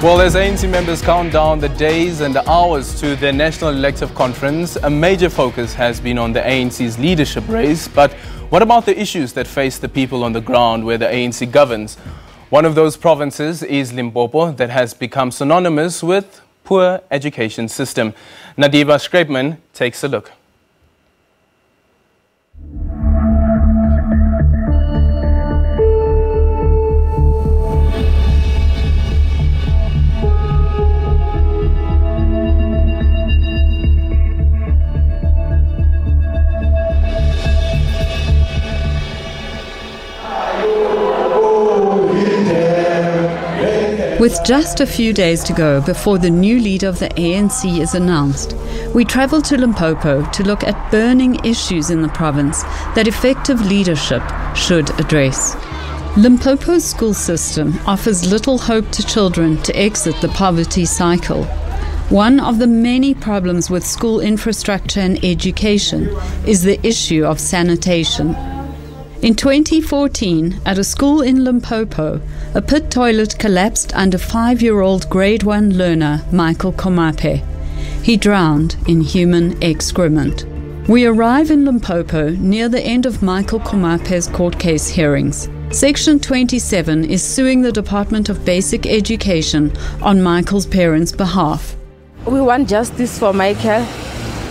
Well, as ANC members count down the days and the hours to their national elective conference, a major focus has been on the ANC's leadership race. But what about the issues that face the people on the ground where the ANC governs? One of those provinces is Limpopo, that has become synonymous with poor education system. Nadiva Scraibman takes a look. With just a few days to go before the new leader of the ANC is announced, we travel to Limpopo to look at burning issues in the province that effective leadership should address. Limpopo's school system offers little hope to children to exit the poverty cycle. One of the many problems with school infrastructure and education is the issue of sanitation. In 2014, at a school in Limpopo, a pit toilet collapsed under 5-year-old grade 1 learner Michael Komape. He drowned in human excrement. We arrive in Limpopo near the end of Michael Komape's court case hearings. Section 27 is suing the Department of Basic Education on Michael's parents' behalf. We want justice for Michael.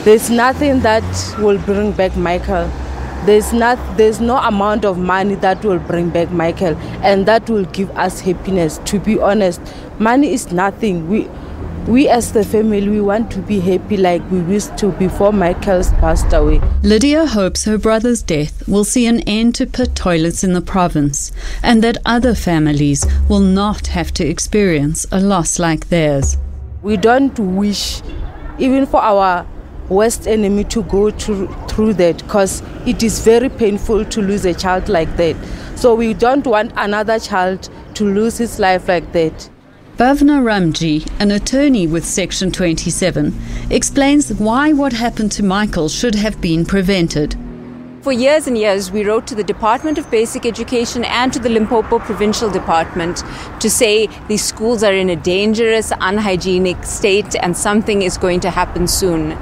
There's nothing that will bring back Michael. There's no amount of money that will bring back Michael, and that will give us happiness. To be honest, money is nothing. We as the family, we want to be happy like we used to before Michael's passed away. Lydia hopes her brother's death will see an end to pit toilets in the province, and that other families will not have to experience a loss like theirs. We don't wish, even for our worst enemy, to go through that, because it is very painful to lose a child like that. So we don't want another child to lose his life like that. Bhavna Ramji, an attorney with Section 27, explains why what happened to Michael should have been prevented. For years and years, we wrote to the Department of Basic Education and to the Limpopo Provincial Department to say these schools are in a dangerous, unhygienic state and something is going to happen soon.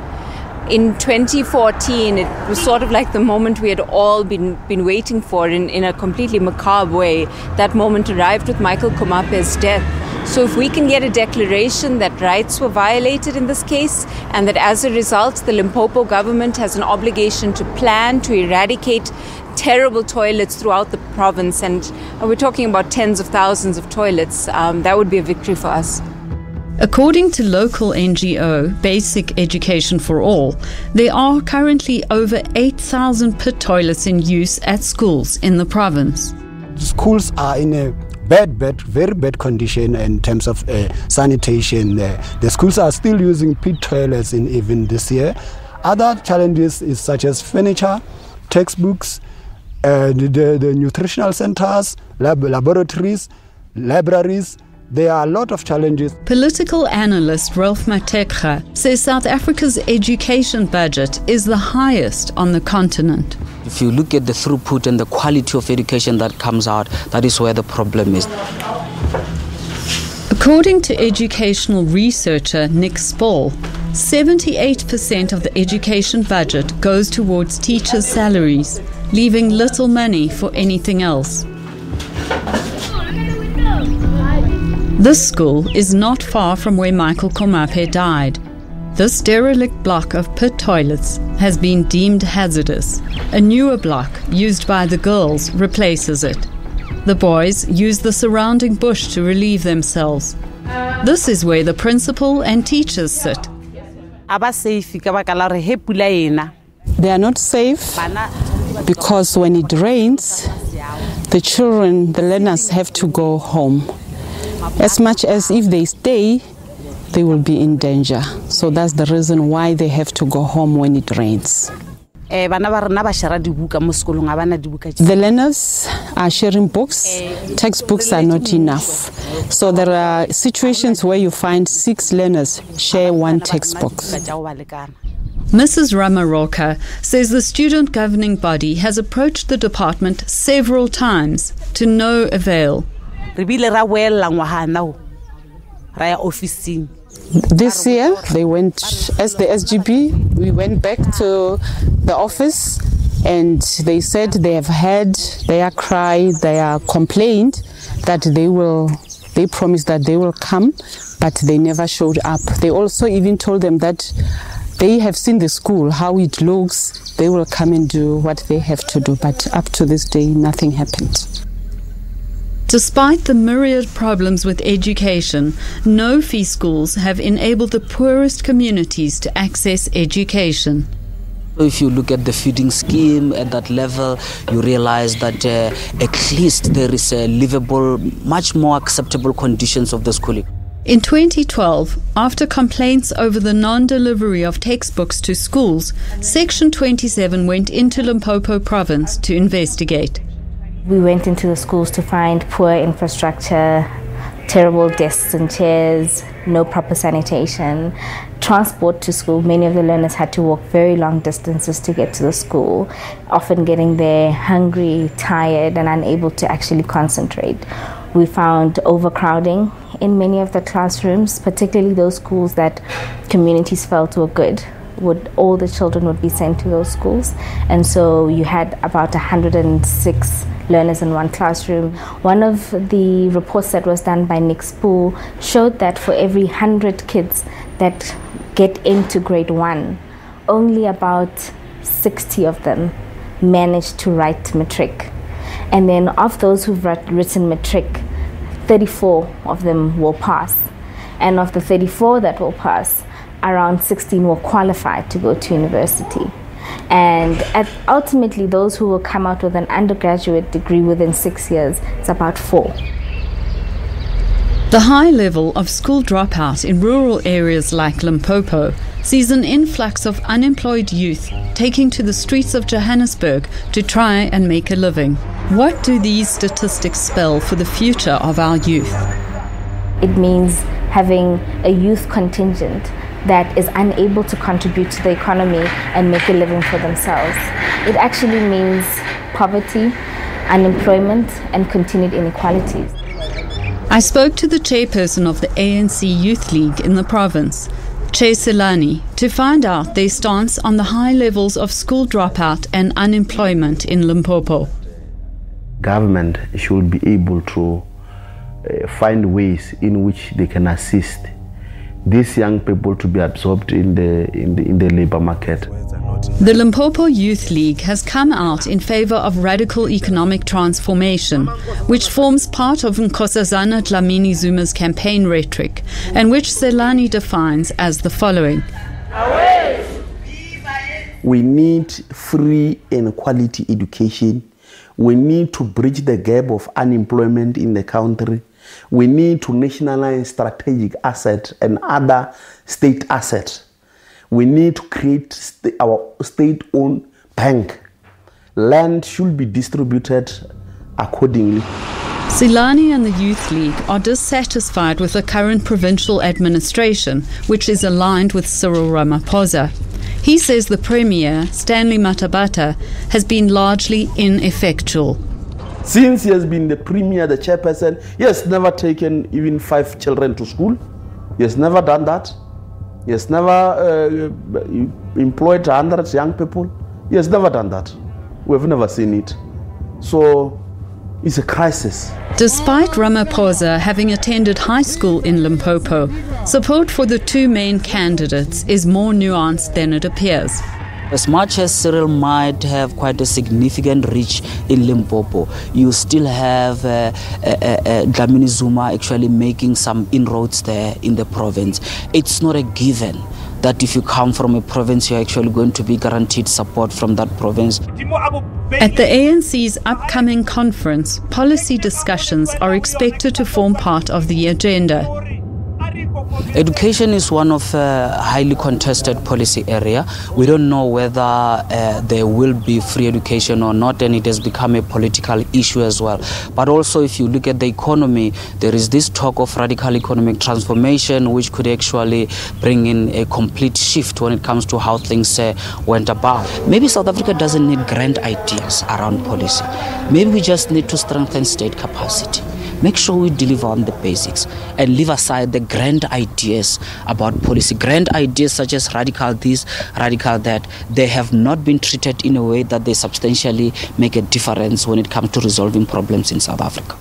In 2014, it was sort of like the moment we had all been waiting for in a completely macabre way. That moment arrived with Michael Komape's death. So if we can get a declaration that rights were violated in this case, and that as a result the Limpopo government has an obligation to plan to eradicate terrible toilets throughout the province, and we're talking about tens of thousands of toilets, that would be a victory for us. According to local NGO Basic Education for All, there are currently over 8,000 pit toilets in use at schools in the province. Schools are in a very bad condition in terms of sanitation. The schools are still using pit toilets in even this year. Other challenges is such as furniture, textbooks, the nutritional centers, laboratories, libraries. There are a lot of challenges. Political analyst Ralph Matekga says South Africa's education budget is the highest on the continent. If you look at the throughput and the quality of education that comes out, that is where the problem is. According to educational researcher Nick Spall, 78% of the education budget goes towards teachers' salaries, leaving little money for anything else. This school is not far from where Michael Komape died. This derelict block of pit toilets has been deemed hazardous. A newer block, used by the girls, replaces it. The boys use the surrounding bush to relieve themselves. This is where the principal and teachers sit. They are not safe because when it rains, the children, the learners have to go home. As much as if they stay, they will be in danger. So that's the reason why they have to go home when it rains. The learners are sharing books. Textbooks are not enough. So there are situations where you find 6 learners share one textbook. Mrs. Ramaroka says the student governing body has approached the department several times to no avail. This year, they went, as the SGB, we went back to the office and they said they have had their cry, their complaint that they promised that they will come, but they never showed up. They also even told them that they have seen the school, how it looks, they will come and do what they have to do, but up to this day, nothing happened. Despite the myriad problems with education, no-fee schools have enabled the poorest communities to access education. If you look at the feeding scheme at that level, you realize that at least there is a livable, much more acceptable conditions of the schooling. In 2012, after complaints over the non-delivery of textbooks to schools, Section 27 went into Limpopo province to investigate. We went into the schools to find poor infrastructure, terrible desks and chairs, no proper sanitation, transport to school. Many of the learners had to walk very long distances to get to the school, often getting there hungry, tired, and unable to actually concentrate. We found overcrowding in many of the classrooms, particularly those schools that communities felt were good. All the children would be sent to those schools, and so you had about 106 learners in one classroom. One of the reports that was done by Nick Spoo showed that for every 100 kids that get into grade 1, only about 60 of them managed to write matric. And then of those who've written matric, 34 of them will pass. And of the 34 that will pass, around 16 will qualify to go to university. And ultimately, those who will come out with an undergraduate degree within 6 years, it's about 4. The high level of school dropout in rural areas like Limpopo sees an influx of unemployed youth taking to the streets of Johannesburg to try and make a living. What do these statistics spell for the future of our youth? It means having a youth contingent that is unable to contribute to the economy and make a living for themselves. It actually means poverty, unemployment, and continued inequalities. I spoke to the chairperson of the ANC Youth League in the province, Che Selani, to find out their stance on the high levels of school dropout and unemployment in Limpopo. Government should be able to find ways in which they can assist these young people to be absorbed in the labor market. The Limpopo Youth League has come out in favor of radical economic transformation, which forms part of Nkosazana Dlamini Zuma's campaign rhetoric, and which Selani defines as the following. We need free and quality education. We need to bridge the gap of unemployment in the country. We need to nationalize strategic assets and other state assets. We need to create our state-owned bank. Land should be distributed accordingly. Selani and the Youth League are dissatisfied with the current provincial administration, which is aligned with Cyril Ramaphosa. He says the Premier, Stanley Matabata, has been largely ineffectual. Since he has been the Premier, the chairperson, he has never taken even 5 children to school. He has never done that. He has never employed 100 young people. He has never done that. We have never seen it. So it's a crisis. Despite Ramaphosa having attended high school in Limpopo, support for the two main candidates is more nuanced than it appears. As much as Cyril might have quite a significant reach in Limpopo, you still have Dlamini Zuma actually making some inroads there in the province. It's not a given that if you come from a province, you're actually going to be guaranteed support from that province. At the ANC's upcoming conference, policy discussions are expected to form part of the agenda. Education is one of highly contested policy area. We don't know whether there will be free education or not, and it has become a political issue as well. But also, if you look at the economy, there is this talk of radical economic transformation, which could actually bring in a complete shift when it comes to how things went about. Maybe South Africa doesn't need grand ideas around policy. Maybe we just need to strengthen state capacity. make sure we deliver on the basics and leave aside the grand ideas about policy, grand ideas such as radical this, radical that. They have not been treated in a way that they substantially make a difference when it comes to resolving problems in South Africa.